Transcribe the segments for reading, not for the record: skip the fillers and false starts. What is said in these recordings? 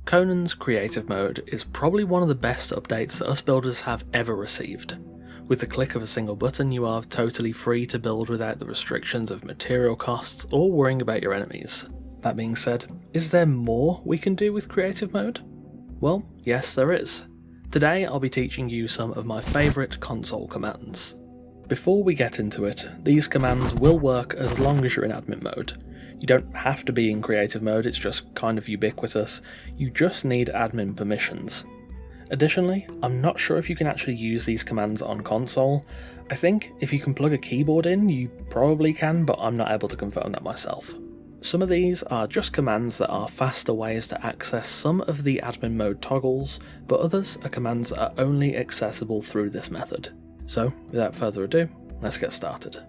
Conan's Creative Mode is probably one of the best updates that us builders have ever received. With the click of a single button, you are totally free to build without the restrictions of material costs or worrying about your enemies. That being said, is there more we can do with Creative Mode? Well, yes there is. Today I'll be teaching you some of my favourite console commands. Before we get into it, these commands will work as long as you're in admin mode. You don't have to be in creative mode, it's just kind of ubiquitous. You just need admin permissions. Additionally, I'm not sure if you can actually use these commands on console. I think if you can plug a keyboard in, you probably can, but I'm not able to confirm that myself. Some of these are just commands that are faster ways to access some of the admin mode toggles, but others are commands that are only accessible through this method. So, without further ado, let's get started.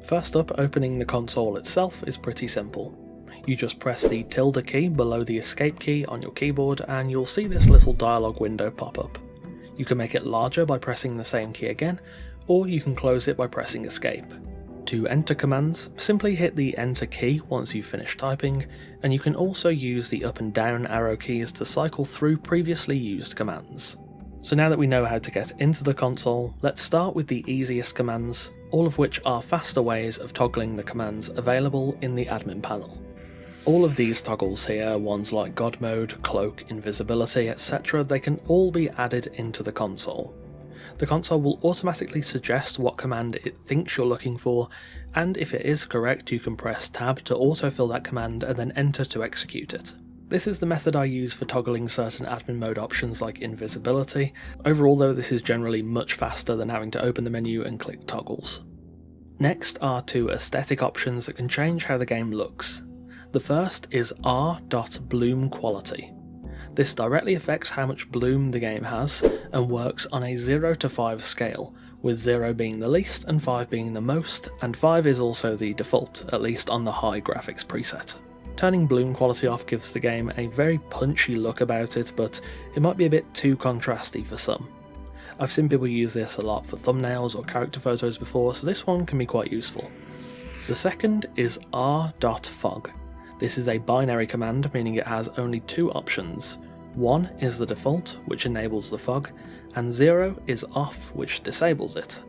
First up, opening the console itself is pretty simple. You just press the tilde key below the escape key on your keyboard and you'll see this little dialog window pop up. You can make it larger by pressing the same key again, or you can close it by pressing escape. To enter commands, simply hit the enter key once you've finished typing, and you can also use the up and down arrow keys to cycle through previously used commands. So now that we know how to get into the console, let's start with the easiest commands, all of which are faster ways of toggling the commands available in the admin panel. All of these toggles here, ones like God Mode, Cloak, Invisibility, etc., they can all be added into the console. The console will automatically suggest what command it thinks you're looking for, and if it is correct you can press Tab to autofill that command and then Enter to execute it. This is the method I use for toggling certain admin mode options like invisibility. Overall though, this is generally much faster than having to open the menu and click toggles. Next are two aesthetic options that can change how the game looks. The first is R.Bloom Quality. This directly affects how much bloom the game has and works on a 0 to 5 scale, with 0 being the least and 5 being the most, and 5 is also the default, at least on the high graphics preset. Turning bloom quality off gives the game a very punchy look about it, but it might be a bit too contrasty for some. I've seen people use this a lot for thumbnails or character photos before, so this one can be quite useful. The second is R.Fog. This is a binary command, meaning it has only two options. 1 is the default, which enables the fog, and 0 is off, which disables it.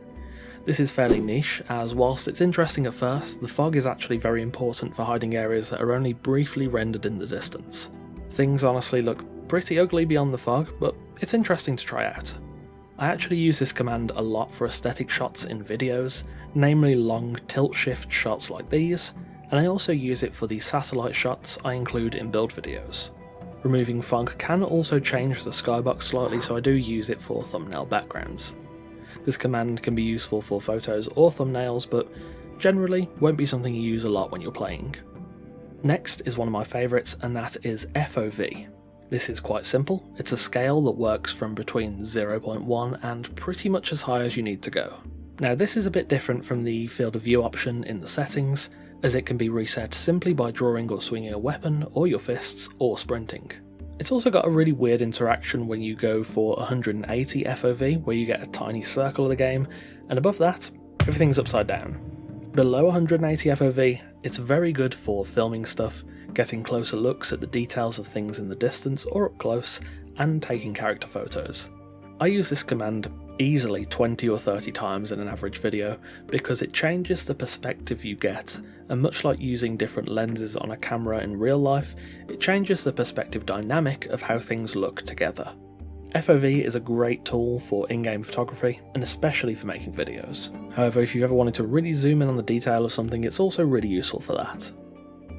This is fairly niche, as whilst it's interesting at first, the fog is actually very important for hiding areas that are only briefly rendered in the distance. Things honestly look pretty ugly beyond the fog, but it's interesting to try out. I actually use this command a lot for aesthetic shots in videos, namely long tilt-shift shots like these, and I also use it for the satellite shots I include in build videos. Removing fog can also change the skybox slightly, so I do use it for thumbnail backgrounds. This command can be useful for photos or thumbnails, but generally won't be something you use a lot when you're playing. Next is one of my favourites, and that is FOV. This is quite simple, it's a scale that works from between 0.1 and pretty much as high as you need to go. Now this is a bit different from the field of view option in the settings, as it can be reset simply by drawing or swinging a weapon, or your fists, or sprinting. It's also got a really weird interaction when you go for 180 FOV, where you get a tiny circle of the game, and above that, everything's upside down. Below 180 FOV, it's very good for filming stuff, getting closer looks at the details of things in the distance or up close, and taking character photos. I use this command easily 20 or 30 times in an average video because it changes the perspective you get, and much like using different lenses on a camera in real life, it changes the perspective dynamic of how things look together. FOV is a great tool for in-game photography, and especially for making videos. However, if you've ever wanted to really zoom in on the detail of something, it's also really useful for that.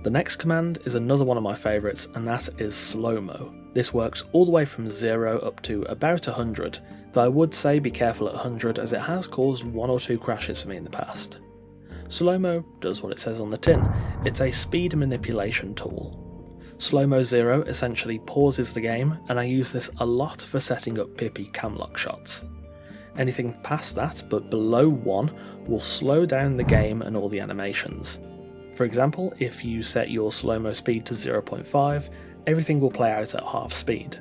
The next command is another one of my favourites, and that is slow-mo. This works all the way from 0 up to about 100, though I would say be careful at 100 as it has caused 1 or 2 crashes for me in the past. Slow-mo does what it says on the tin, it's a speed manipulation tool. Slow-mo 0 essentially pauses the game, and I use this a lot for setting up Pippi camlock shots. Anything past that but below 1 will slow down the game and all the animations. For example, if you set your slow-mo speed to 0.5, everything will play out at half speed.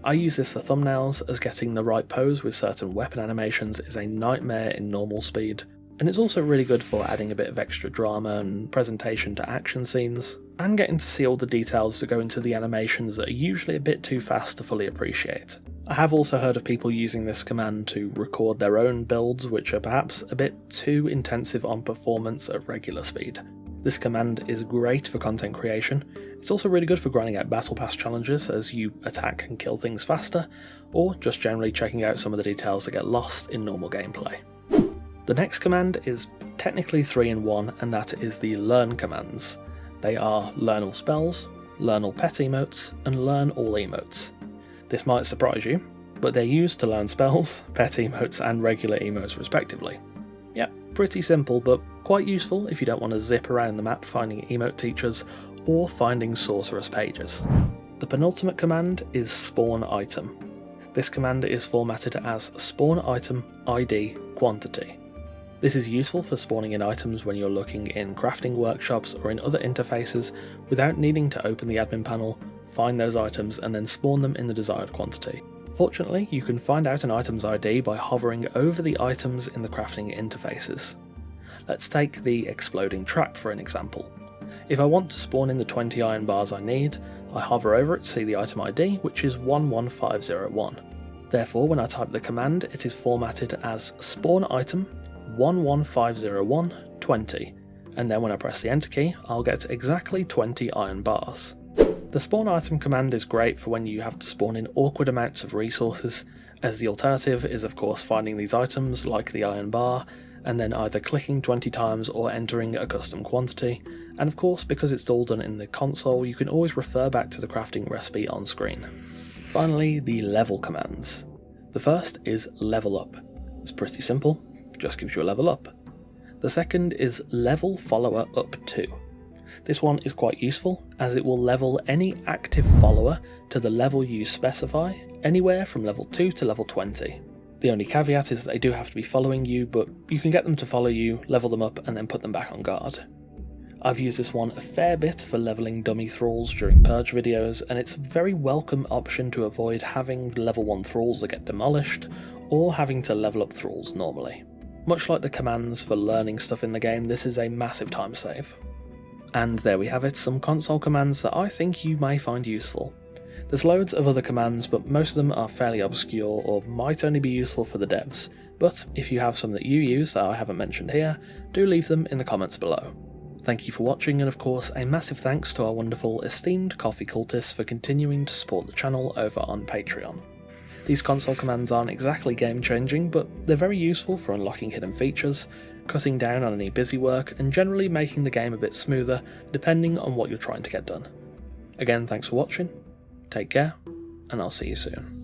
I use this for thumbnails, as getting the right pose with certain weapon animations is a nightmare in normal speed, and it's also really good for adding a bit of extra drama and presentation to action scenes, and getting to see all the details that go into the animations that are usually a bit too fast to fully appreciate. I have also heard of people using this command to record their own builds, which are perhaps a bit too intensive on performance at regular speed. This command is great for content creation. It's also really good for grinding out battle pass challenges as you attack and kill things faster, or just generally checking out some of the details that get lost in normal gameplay. The next command is technically 3 in 1, and that is the learn commands. They are learn all spells, learn all pet emotes, and learn all emotes. This might surprise you, but they're used to learn spells, pet emotes, and regular emotes respectively. Yep, pretty simple, but quite useful if you don't want to zip around the map finding emote teachers or finding sorceress pages. The penultimate command is spawn item. This command is formatted as spawn item ID quantity. This is useful for spawning in items when you're looking in crafting workshops or in other interfaces without needing to open the admin panel, find those items, and then spawn them in the desired quantity. Fortunately, you can find out an item's ID by hovering over the items in the crafting interfaces. Let's take the exploding trap for an example. If I want to spawn in the 20 iron bars I need, I hover over it to see the item ID, which is 11501. Therefore, when I type the command, it is formatted as spawn item 11501 20, and then when I press the enter key, I'll get exactly 20 iron bars. The spawn item command is great for when you have to spawn in awkward amounts of resources, as the alternative is of course finding these items, like the iron bar, and then either clicking 20 times or entering a custom quantity, and of course because it's all done in the console, you can always refer back to the crafting recipe on screen. Finally, the level commands. The first is level up. It's pretty simple, just gives you a level up. The second is level follower up to. This one is quite useful, as it will level any active follower to the level you specify, anywhere from level 2 to level 20. The only caveat is that they do have to be following you, but you can get them to follow you, level them up, and then put them back on guard. I've used this one a fair bit for leveling dummy thralls during purge videos, and it's a very welcome option to avoid having level 1 thralls that get demolished, or having to level up thralls normally. Much like the commands for learning stuff in the game, this is a massive time save. And there we have it, some console commands that I think you may find useful. There's loads of other commands, but most of them are fairly obscure or might only be useful for the devs, but if you have some that you use that I haven't mentioned here, do leave them in the comments below. Thank you for watching, and of course a massive thanks to our wonderful esteemed coffee cultists for continuing to support the channel over on Patreon. These console commands aren't exactly game changing, but they're very useful for unlocking hidden features, cutting down on any busy work, and generally making the game a bit smoother depending on what you're trying to get done. Again, thanks for watching, take care, and I'll see you soon.